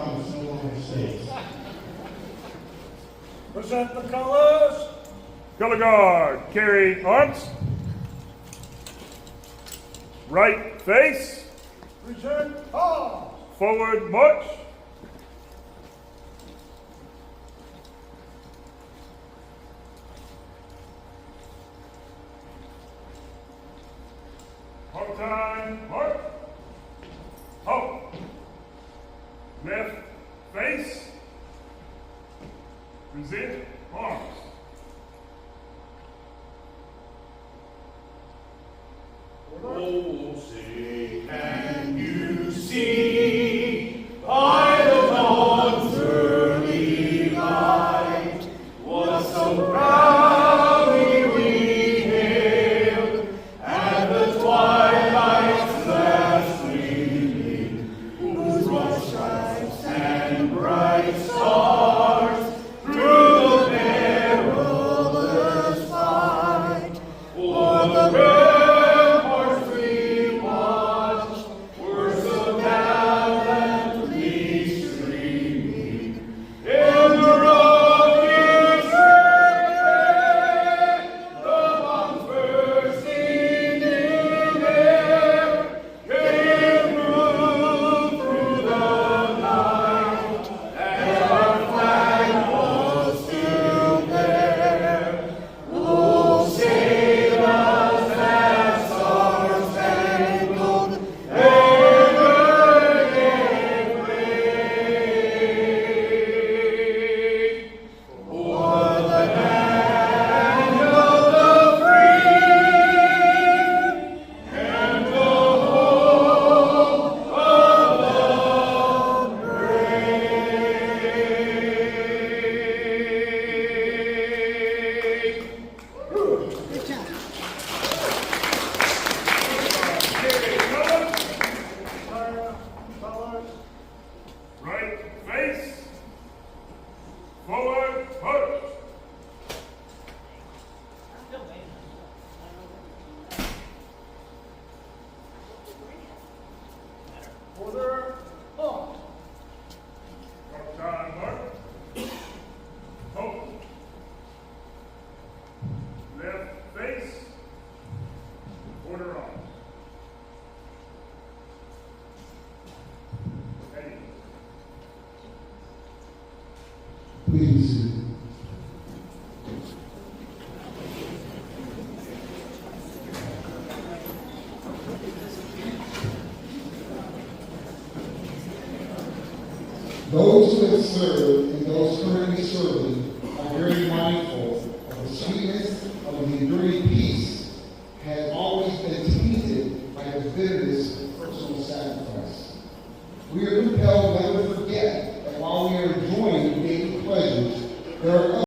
promise no longer stays. Present the colors. Color guard, carry arms. Right face, Present arms. forward march. Hard time, march. Halt. Left face, present arms. Oh, say, can you see by the dawn's early light what so proudly we hailed at the twilight's last gleaming, whose broad stripes and bright stars through the perilous fight o'er the Right face, forward march. Order. Halt. Hard time, march. Halt. Left face, order arms. Ready. Please. Those who have served and those currently serving are very mindful of the sweetness of the enduring peace has always been tainted by the bitterness of personal sacrifice. We are compelled never to forget that while we are enjoying daily pleasures, there are